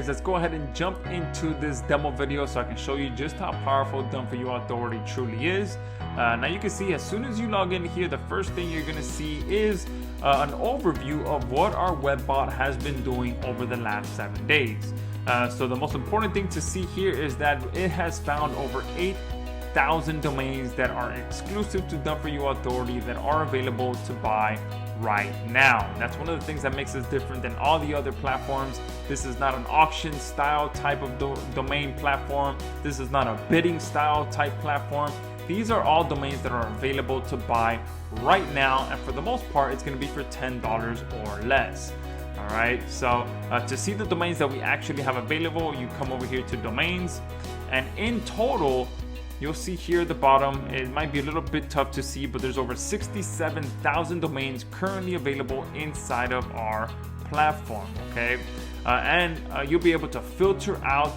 guys, let's go ahead and jump into this demo video so I can show you just how powerful Done For You Authority truly is. Now you can see as soon as you log in here, the first thing you're going to see is an overview of what our web bot has been doing over the last 7 days. So the most important thing to see here is that it has found over 8,000 domains that are exclusive to Done For You Authority that are available to buy right now. That's one of the things that makes us different than all the other platforms. This is not an auction style type of domain platform. This is not a bidding style type platform. These are all domains that are available to buy right now, and for the most part it's going to be for $10 or less. All right, so to see the domains that we actually have available, you come over here to domains, and in total you'll see here at the bottom, it might be a little bit tough to see, but there's over 67,000 domains currently available inside of our platform. Okay, and you'll be able to filter out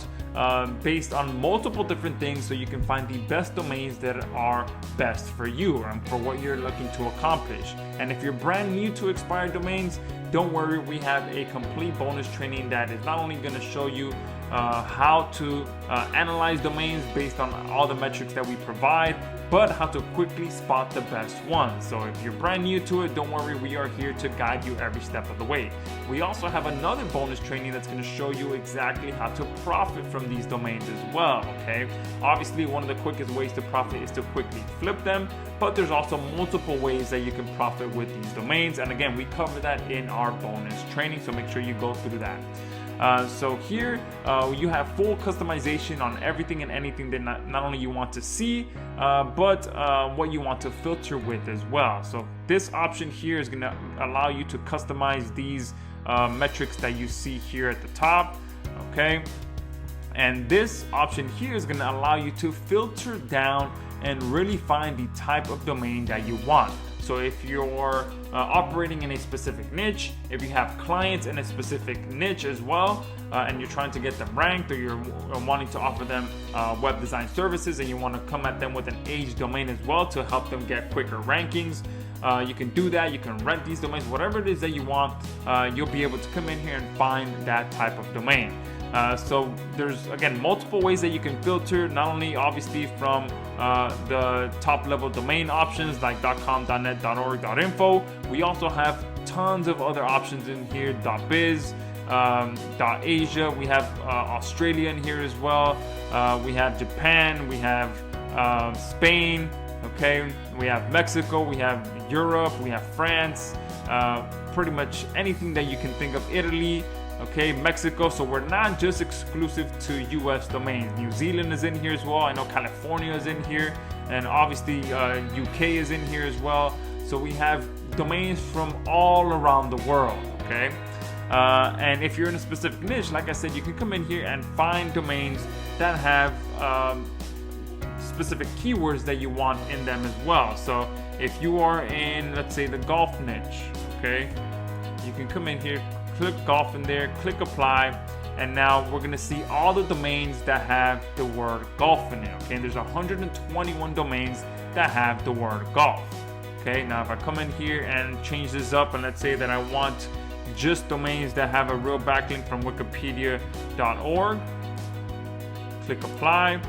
based on multiple different things, so you can find the best domains that are best for you and for what you're looking to accomplish. And if you're brand new to expired domains, don't worry, we have a complete bonus training that is not only going to show you how to analyze domains based on all the metrics that we provide, but how to quickly spot the best ones. So if you're brand new to it, don't worry, we are here to guide you every step of the way. We also have another bonus training that's going to show you exactly how to profit from these domains as well. Okay, obviously one of the quickest ways to profit is to quickly flip them, but there's also multiple ways that you can profit with these domains, and again, we cover that in our bonus training, so make sure you go through that. So here you have full customization on everything and anything that not only you want to see, but what you want to filter with as well. So this option here is going to allow you to customize these metrics that you see here at the top. Okay, and this option here is going to allow you to filter down and really find the type of domain that you want. So if you're operating in a specific niche, if you have clients in a specific niche as well, and you're trying to get them ranked, or you're wanting to offer them web design services and you want to come at them with an age domain as well to help them get quicker rankings, you can do that. You can rent these domains, whatever it is that you want, you'll be able to come in here and find that type of domain. So there's, again, multiple ways that you can filter, not only obviously from the top level domain options like .com, .net, .org, .info. We also have tons of other options in here, .biz, .asia. We have Australia in here as well. We have Japan, we have Spain, okay, we have Mexico, we have Europe, we have France, pretty much anything that you can think of, Italy, okay, Mexico. So we're not just exclusive to US domains. New Zealand is in here as well. I know California is in here, and obviously UK is in here as well. So we have domains from all around the world. Okay, and if you're in a specific niche, like I said, you can come in here and find domains that have specific keywords that you want in them as well. So if you are in, let's say, the golf niche, okay, you can come in here, click golf in there, click apply, and now we're going to see all the domains that have the word golf in it. Okay, and there's 121 domains that have the word golf. Okay, now if I come in here and change this up, and let's say that I want just domains that have a real backlink from wikipedia.org, click apply,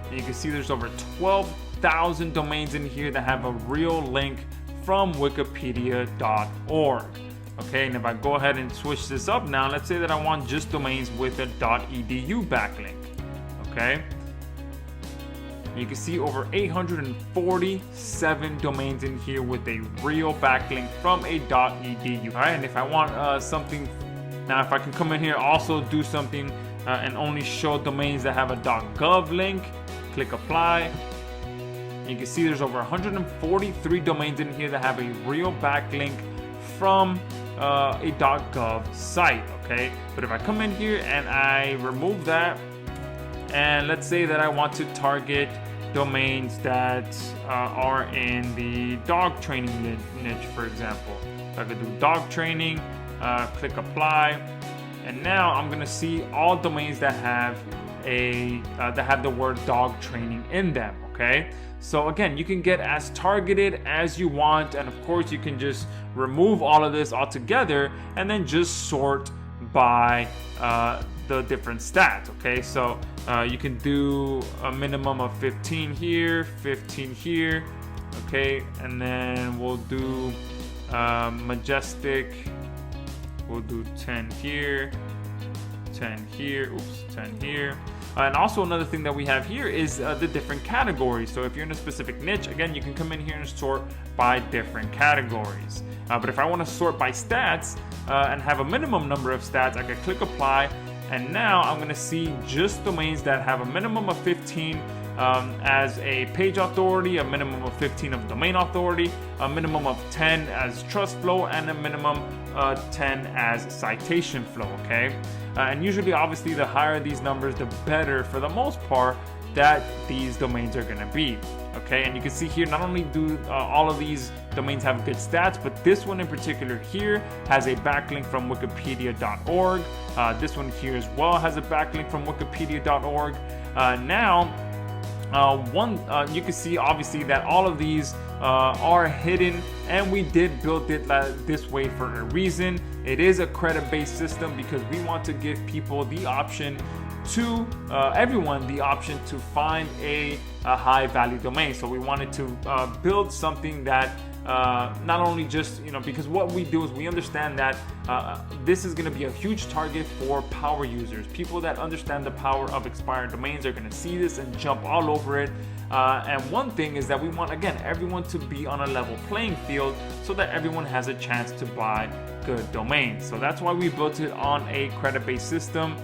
and you can see there's over 12,000 domains in here that have a real link from wikipedia.org. Okay, and if I go ahead and switch this up now, let's say that I want just domains with a .edu backlink. Okay, you can see over 847 domains in here with a real backlink from a .edu. All right, and if I want something, now if I can come in here, also do something and only show domains that have a .gov link, click apply. You can see there's over 143 domains in here that have a real backlink from a .gov site. Okay, but if I come in here and I remove that, and let's say that I want to target domains that are in the dog training niche, for example, so I could do dog training, click apply, and now I'm gonna see all domains that have the word dog training in them. Okay, so again, you can get as targeted as you want, and of course you can just remove all of this altogether and then just sort by the different stats. Okay, so you can do a minimum of 15 here, 15 here. Okay, and then we'll do majestic. We'll do 10 here, 10 here, 10 here. And also another thing that we have here is the different categories. So if you're in a specific niche, again, you can come in here and sort by different categories. But if I want to sort by stats and have a minimum number of stats, I can click apply. And now I'm going to see just domains that have a minimum of 15 as a page authority, a minimum of 15 of domain authority, a minimum of 10 as trust flow, and a minimum 10 as citation flow. Okay, and usually, obviously, the higher these numbers, the better for the most part that these domains are going to be. Okay, and you can see here, not only do all of these domains have good stats, but this one in particular here has a backlink from wikipedia.org. This one here as well has a backlink from wikipedia.org. You can see obviously that all of these are hidden, and we did build it this way for a reason. It is a credit-based system because we want to give people the option to everyone the option to find a high value domain. So we wanted to build something that not only just, because what we do is we understand that this is going to be a huge target for power users. People that understand the power of expired domains are going to see this and jump all over it. And one thing is that we want, again, everyone to be on a level playing field so that everyone has a chance to buy good domains. So that's why we built it on a credit-based system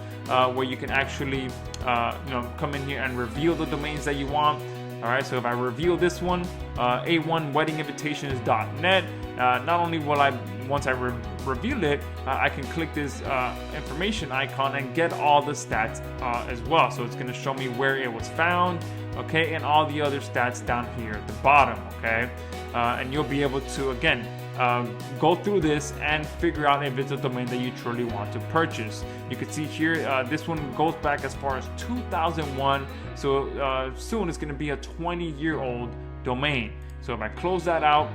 where you can actually come in here and reveal the domains that you want. All right, so if I reveal this one, a1weddinginvitations.net, not only will once I reveal it, I can click this information icon and get all the stats as well. So it's going to show me where it was found, okay, and all the other stats down here at the bottom, okay, and you'll be able to, again, go through this and figure out if it's a domain that you truly want to purchase. You can see here, this one goes back as far as 2001, so soon it's going to be a 20-year-old domain. So if I close that out,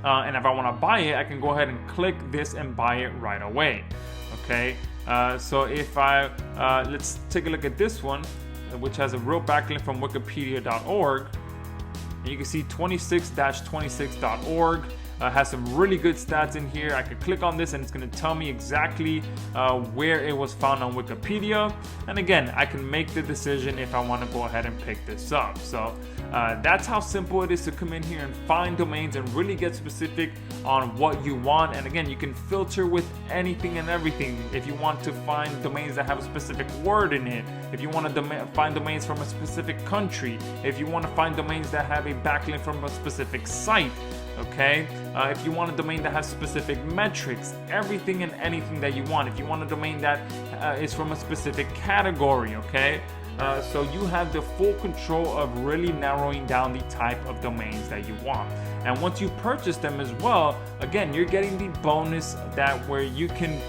and if I want to buy it, I can go ahead and click this and buy it right away. Okay, so if let's take a look at this one, which has a real backlink from wikipedia.org. And you can see 26-26.org has some really good stats in here. I could click on this and it's going to tell me exactly where it was found on Wikipedia. And again, I can make the decision if I want to go ahead and pick this up. So that's how simple it is to come in here and find domains and really get specific on what you want. And again, you can filter with anything and everything. If you want to find domains that have a specific word in it, if you want to find domains from a specific country, if you want to find domains that have a backlink from a specific site, okay, if you want a domain that has specific metrics, everything and anything that you want. If you want a domain that is from a specific category, okay, so you have the full control of really narrowing down the type of domains that you want. And once you purchase them as well, again, you're getting the bonus that where you can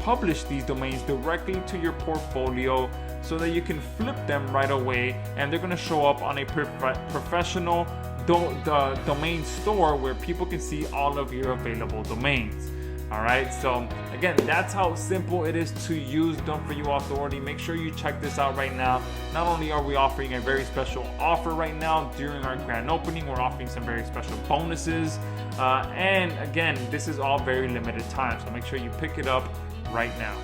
publish these domains directly to your portfolio so that you can flip them right away, and they're going to show up on a professional domain store where people can see all of your available domains. All right, so again, that's how simple it is to use Done4You Authority. Make sure you check this out right now. Not only are we offering a very special offer right now during our grand opening, we're offering some very special bonuses, and again, this is all very limited time, so make sure you pick it up right now.